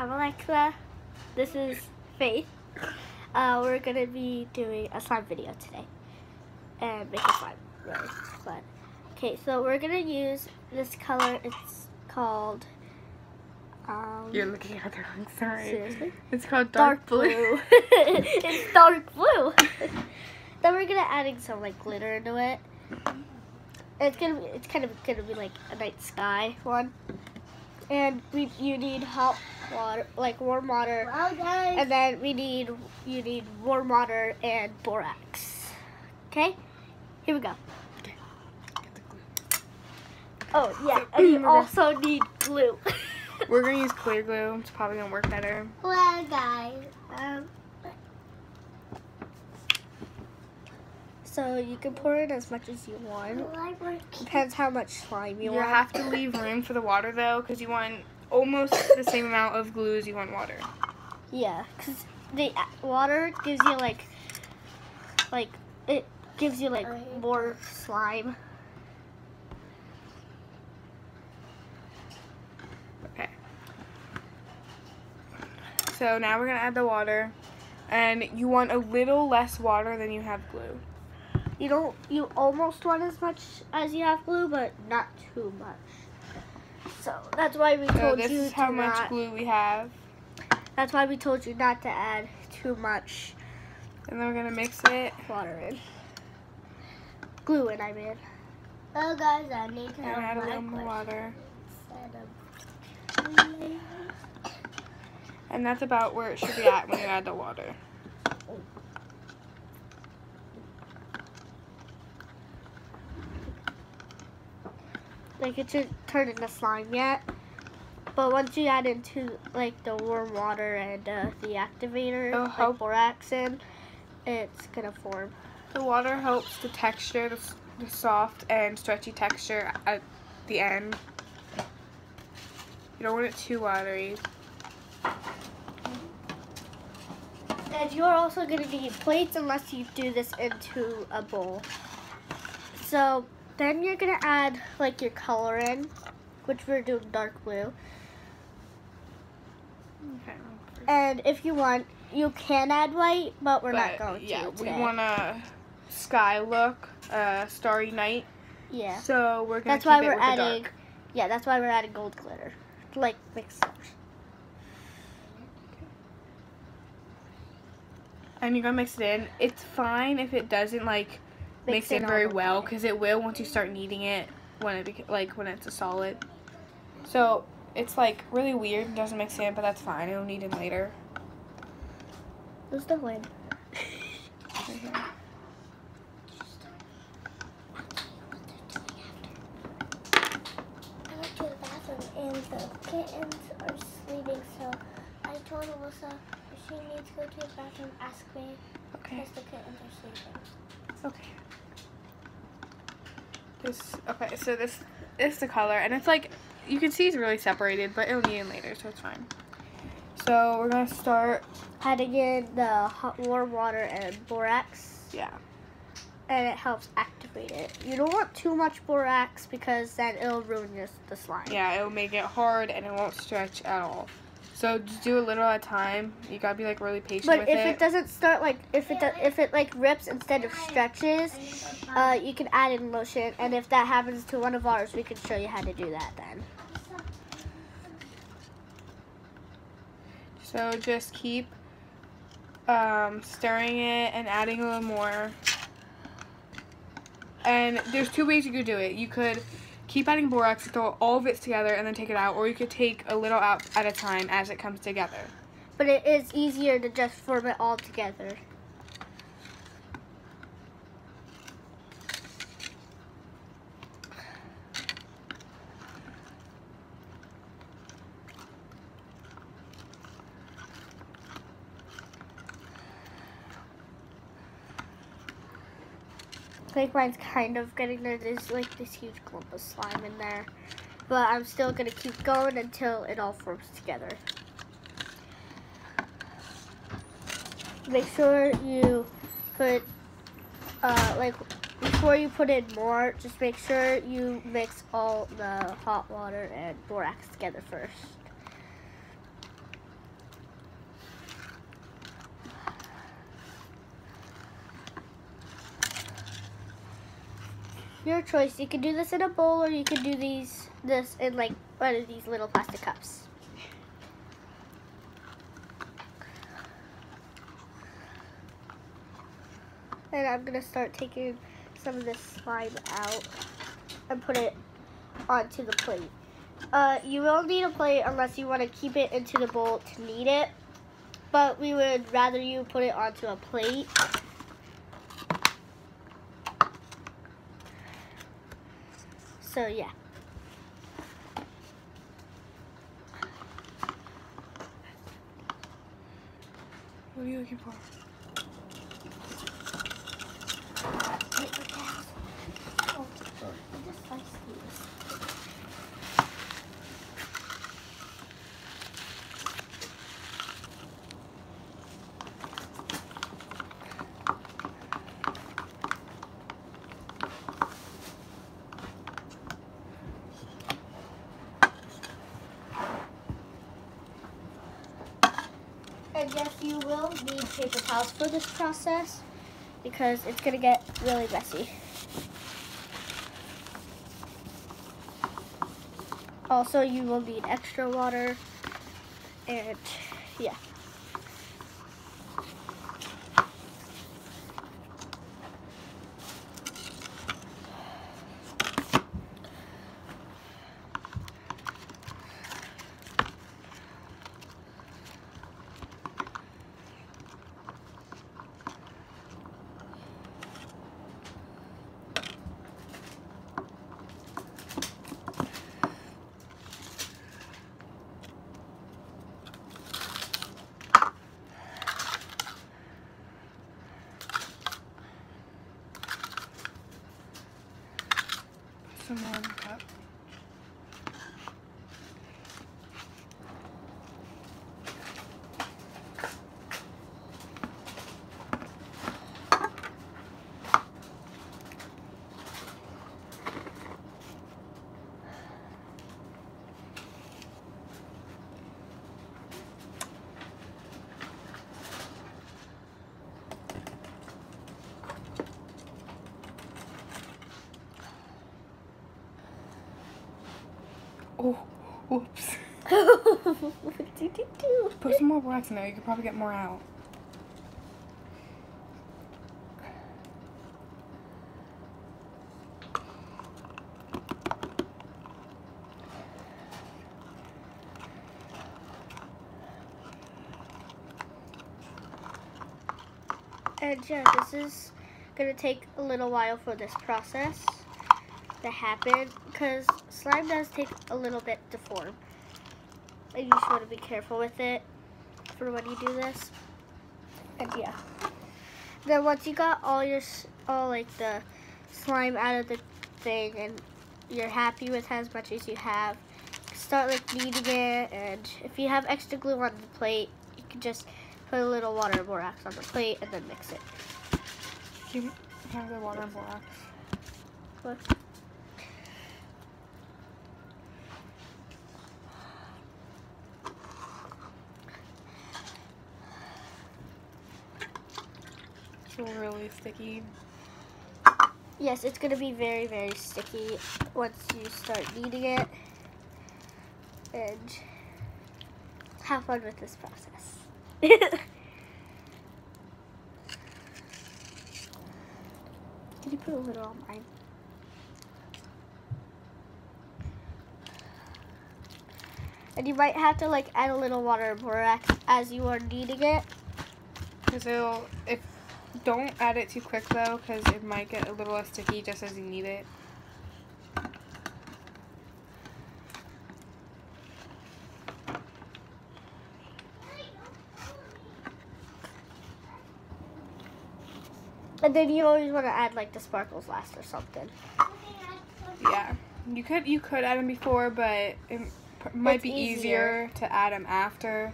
I'm Alexa. This is Faith. We're gonna be doing a slime video today and make a slime. Really fun. Okay, so we're gonna use this color. It's called. You're looking at the wrong side. Seriously? It's called dark blue. It's dark blue. Then we're gonna adding some like glitter into it. It's kind of gonna be like a night sky one. And you need hot water, like warm water, and then you need warm water and borax. Okay, here we go. Okay. Get the glue. Oh yeah, and you also need glue. We're gonna use clear glue. It's probably gonna work better. Well, guys, So you can pour in as much as you want. Depends how much slime you You want. have to leave room for the water though, because you want almost the same amount of glue as you want water. Yeah, because the water gives you like it gives you like more slime. Okay. So now we're gonna add the water, and you want a little less water than you have glue. You almost want as much as you have glue, but not too much. So that's why we told you this is how much glue we have. That's why we told you not to add too much. And then we're gonna mix it. Water in. Glue in, I mean. Oh, guys, I need to And add a little more water. And that's about where it should be at when you add the water. Like it should turn into slime yet, but once you add into like the warm water and the activator, like borax in, it's gonna form. The water helps the texture, the soft and stretchy texture at the end. You don't want it too watery. And you're also gonna need plates unless you do this into a bowl. So then you're gonna add like your color in, which we're doing dark blue. Okay. And if you want, you can add white, but we're not going to. Yeah, today. we want a sky look, starry night. Yeah. So we're gonna That's why keep we're it with the adding. dark. Yeah, that's why we're adding gold glitter, like mixed. And you're gonna mix it in. It's fine if it doesn't like mix in very well, because it will once you start kneading it when when it's a solid. So it's like really weird. It doesn't mix in, but that's fine. It'll knead in later. Who's the win? I went to the bathroom and the kittens are sleeping, so I told Alyssa if she needs to go to the bathroom, ask me. Okay. Because the kittens are sleeping. Okay. So this is the color, and it's like you can see it's really separated, but it'll knead in later, so it's fine. So we're gonna start Adding in the hot warm water and borax. Yeah. And it helps activate it. You don't want too much borax because then it'll ruin the slime. Yeah, it'll make it hard and it won't stretch at all. So just do a little at a time. You gotta be like really patient with it. But if it doesn't start like if it like rips instead of stretches, you can add in lotion. And if that happens to one of ours, we can show you how to do that then. So just keep stirring it and adding a little more. And there's two ways you could do it. You could keep adding borax, throw all of it together, and then take it out. Or you could take a little out at a time as it comes together. But it is easier to just form it all together. I think mine's kind of getting there. There's like this huge clump of slime in there. But I'm still going to keep going until it all forms together. Make sure you put, like, before you put in more, just make sure you mix all the hot water and borax together first. Your choice. You can do this in a bowl, or you can do this in like one of these little plastic cups. And I'm gonna start taking some of this slime out and put it onto the plate. You will need a plate unless you want to keep it into the bowl to knead it, but we would rather you put it onto a plate. So yeah. What are you looking for? And yes, you will need paper towels for this process because it's gonna get really messy. Also, you will need extra water, and yeah. Some more in the cup. Oh, whoops. What did you do? Put some more wax in there. You could probably get more out. And yeah, this is gonna take a little while for this process to happen because slime does take a little bit to form. And you just want to be careful with it for when you do this. And yeah. Then once you got all like the slime out of the thing and you're happy with as much as you have, start like kneading it. And if you have extra glue on the plate, you can just put a little water and borax on the plate and then mix it. You have the water and borax. What? It's really sticky. Yes, it's going to be very, very sticky once you start kneading it. And have fun with this process. Did you put a little on mine? And you might have to like add a little water and borax as you are kneading it. Because don't add it too quick though, because it might get a little less sticky just as you knead it. And then you always want to add like the sparkles last or something. Yeah, you could add them before, but it might be easier to add them after.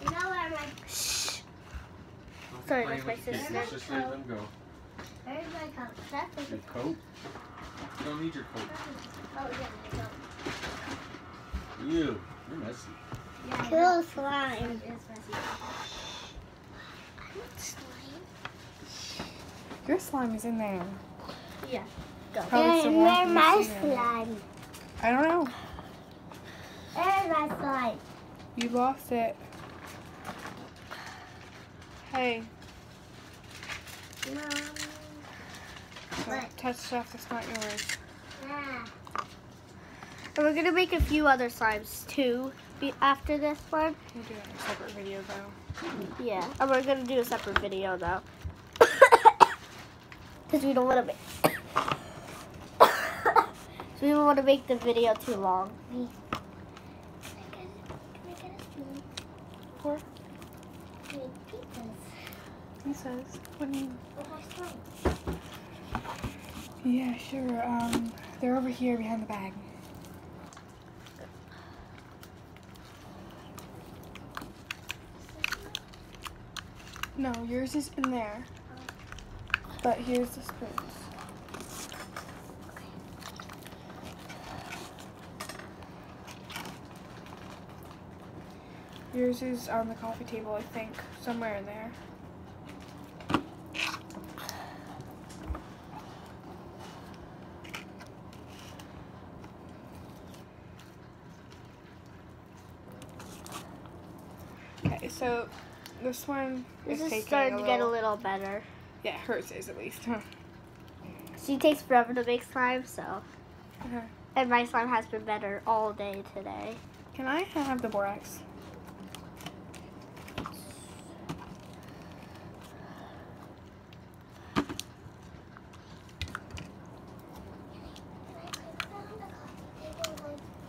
You know where my Shh. Sorry, that's my sister. Let's just let them go. where's my coat? Your coat? You don't need your coat. Oh yeah, my coat. Ew, you're messy. Cool slime. It's messy. Slime. Your slime is in there. Yeah. Go. Probably still Where's wonky my and seeing it. slime? I don't know. Where's my slime? You lost it. Hey, Mom. don't touch stuff that's not yours. Ah. And we're gonna make a few other slimes too after this one. We'll do that in a separate video though. Yeah. And we're gonna do a separate video though. Because we don't want to make we don't want to make the video too long. Can I get a spoon? Or I need pizzas. he says, what do you mean? Oh, my slime. Yeah, sure. They're over here behind the bag. No, yours is in there. But here's the spoons. Yours is on the coffee table, I think, somewhere in there. Okay, so this one This is is taking starting to get a little better. Yeah, hers is at least. She takes forever to make slime, so. Okay. And my slime has been better all day today. Can I have the borax?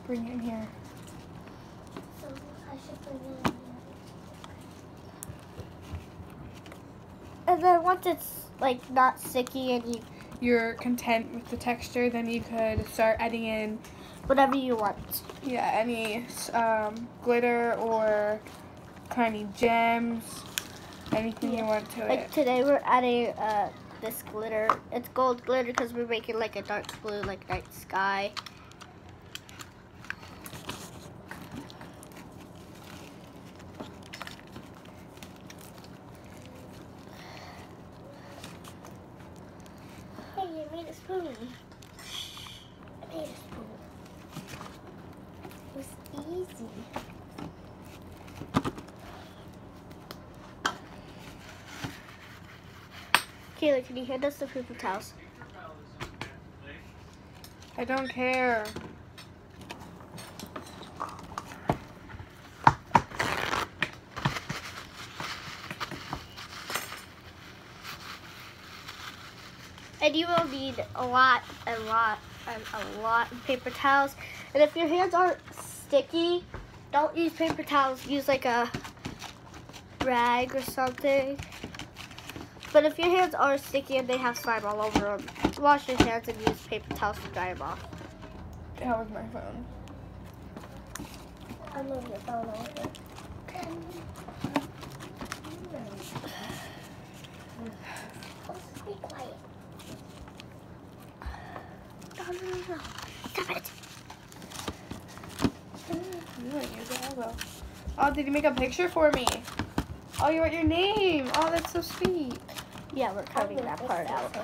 Bring it in here. So I should bring it in here. And then once it's like not sticky and You're content with the texture, then you could start adding in, whatever you want. yeah, any glitter or tiny gems, anything you want to Like it. today we're adding this glitter. It's gold glitter because we're making like a dark blue, like night sky. Hey, you made a spoon. I made a spoon. It was easy. Kayla, can you hand us the paper towels? I don't care. And you will need a lot of paper towels. And if your hands aren't sticky, don't use paper towels. Use like a rag or something. But if your hands are sticky and they have slime all over them, wash your hands and use paper towels to dry them off. That was my phone. I'll move your phone over. Oh, be quiet. No. Stop it. You didn't use it, I will. Oh, did you make a picture for me? Oh, you wrote your name. Oh, that's so sweet. Yeah, we're cutting that part out.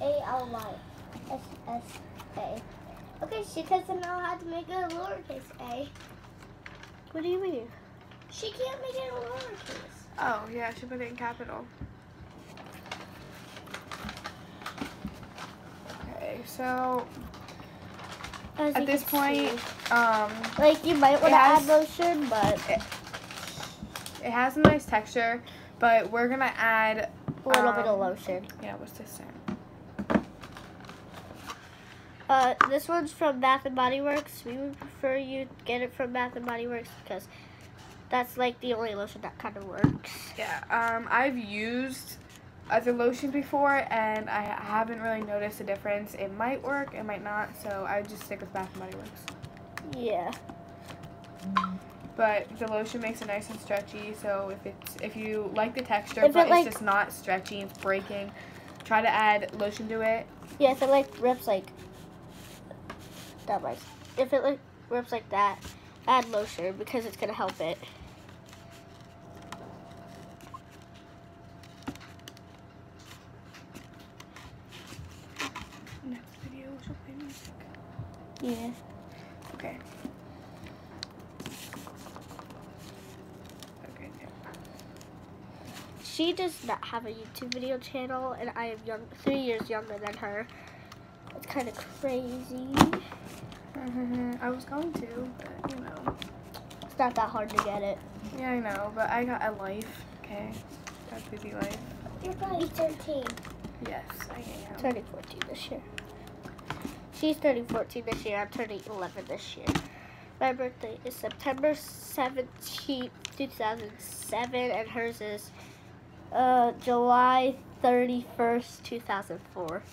A-L-Y. S-S-A. Okay, she doesn't know how to make a lowercase a. What do you mean? She can't make it a lowercase. Oh, yeah, she put it in capital. Okay, so As you at this can point, see, like you might want to add lotion, but it has a nice texture, but we're gonna add a little bit of lotion. Yeah, what's this in? This one's from Bath and Body Works. We would prefer you get it from Bath and Body Works because that's like the only lotion that kind of works. Yeah, I've used other lotion before, and I haven't really noticed a difference. It might work, it might not, so I would just stick with Bath and Body Works. Yeah. But the lotion makes it nice and stretchy, so if you like the texture, If but it, like- it's just not stretchy, it's breaking, try to add lotion to it. Yeah, if it like rips like that much. If it like rips like that, add lotion because it's gonna help it. mask? Yeah. Okay. Okay. She does not have a YouTube video channel, and I am 3 years younger than her. It's kind of crazy. I was going to, but you know. It's not that hard to get it. Yeah, I know, but I got a life. Okay. Got a busy life. You're probably 13. Yes, I am. Turning 14 this year. She's turning 14 this year. I'm turning 11 this year. My birthday is September 17th, 2007, and hers is July 31st, 2004.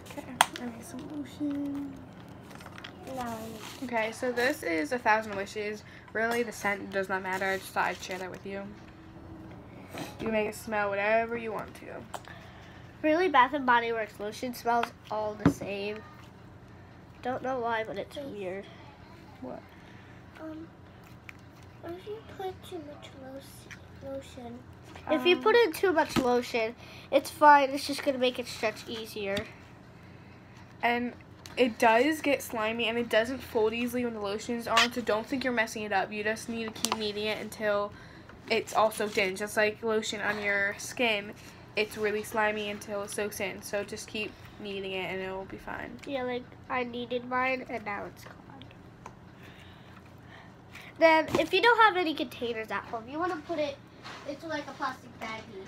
Okay, I need some lotion. No. Okay, so this is 1,000 Wishes. Really, the scent does not matter. I just thought I'd share that with you. You can make it smell whatever you want to. Really, Bath and Body Works lotion smells all the same. Don't know why, but it's weird. What? If you put too much lotion. If you put in too much lotion, it's fine. It's just going to make it stretch easier. And it does get slimy, and it doesn't fold easily when the lotion is on, so don't think you're messing it up. You just need to keep kneading it until it's all soaked in. Just like lotion on your skin, it's really slimy until it soaks in. So just keep kneading it, and it will be fine. Yeah, like I kneaded mine, and now it's gone. Then, if you don't have any containers at home, you want to put it into like a plastic baggie.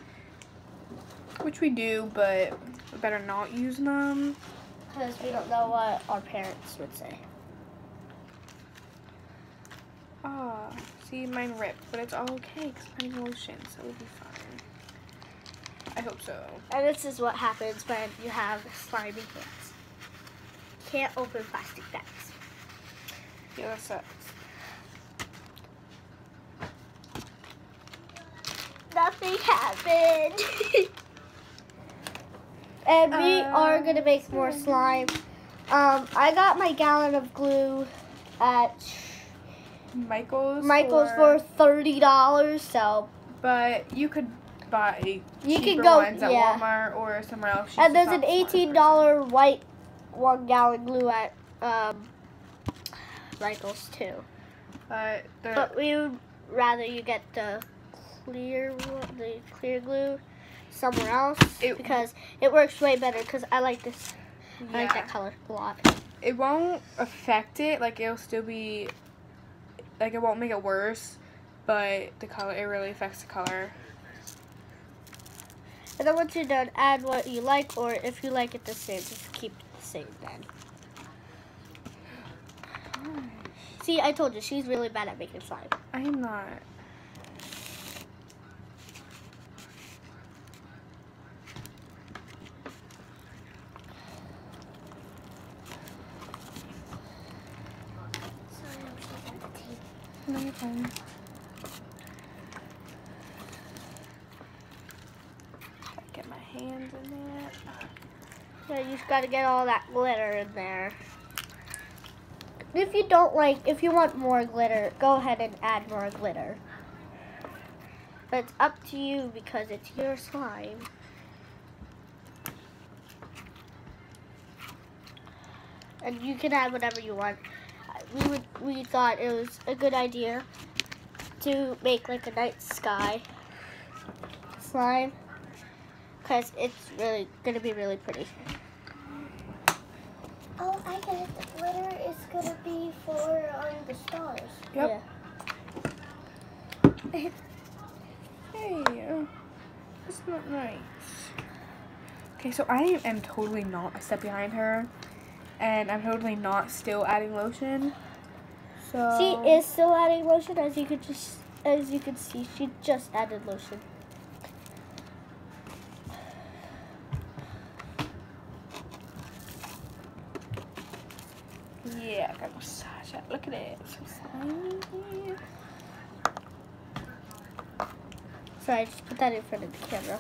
Which we do, but we better not use them. Because we don't know what our parents would say. Ah, see, mine ripped, but it's all okay because mine's lotion, so it'll be fine. I hope so. And this is what happens when you have slimy hands. Can't open plastic bags. Yeah, that sucks. Nothing happened. And we are going to make more slime. I got my gallon of glue at Michael's for $30, so. But you could buy You cheaper could go, ones at yeah. Walmart or somewhere else. And there's an $18 white 1 gallon glue at Michael's too. But we would rather you get the clear glue somewhere else because it works way better. Because I like this. yeah. I like that color a lot. It won't affect it. Like it'll still be. Like it won't make it worse, but the color, it really affects the color. And then once you're done, add what you like, or if you like it the same, just keep it the same then. See, I told you, she's really bad at making slime. I am not. No, you're fine. Get my hands in it. Yeah, you just gotta get all that glitter in there. If you want more glitter, go ahead and add more glitter. But it's up to you because it's your slime. And you can add whatever you want. We thought it was a good idea to make like a night sky slime because it's really gonna be really pretty. Oh, I get it. The glitter is gonna be for the stars. Yep. Yeah. Hey, that's not nice. Okay, so I am totally not a step behind her, and I'm totally not still adding lotion. So She is still adding lotion, as you can see. She just added lotion. yeah, I gotta massage it. Look at it, it's so slimy. Sorry, I just put that in front of the camera.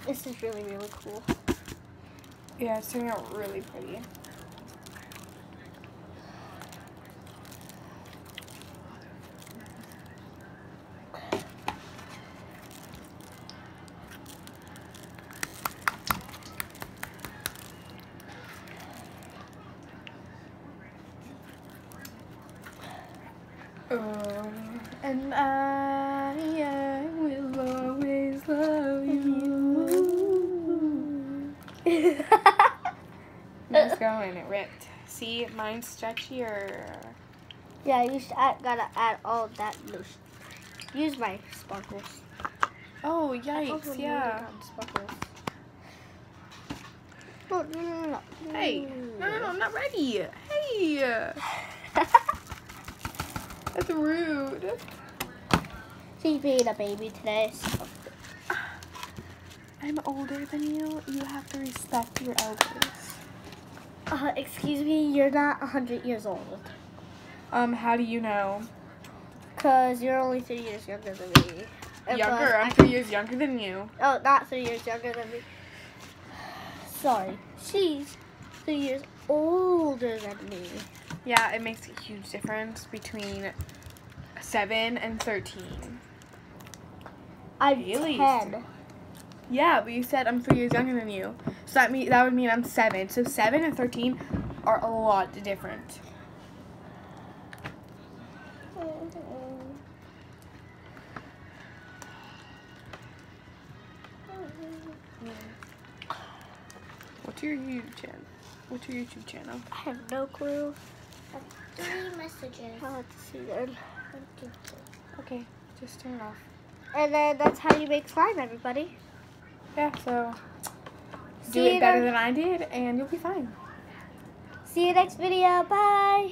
This is really, really cool. Yeah, it's turning out really pretty. And I will always love you. Nice going, it ripped. See, mine's stretchier. Yeah, you gotta add all of that loose. Use my sparkles. Oh, I also yikes, need yeah. it on sparkles. Oh, no. Hey, no, I'm not ready. Hey, that's rude. She's being a baby today. So. I'm older than you. You have to respect your elders. Excuse me, you're not 100 years old. How do you know? Because you're only 3 years younger than me. And Younger? plus, I'm 3 years younger than you. Oh, not 3 years younger than me. Sorry. She's 3 years older than me. Yeah, it makes a huge difference between 7 and 13. I'm Really? 10. Yeah, but you said I'm 3 years younger than you. So that would mean I'm 7. So 7 and 13 are a lot different. What's your YouTube channel? What's your YouTube channel? I have no clue. 3 messages. I'll have to see then. Okay, just turn it off. And then that's how you make slime, everybody. Yeah, so do See it you better then. than I did and you'll be fine. See you next video. Bye.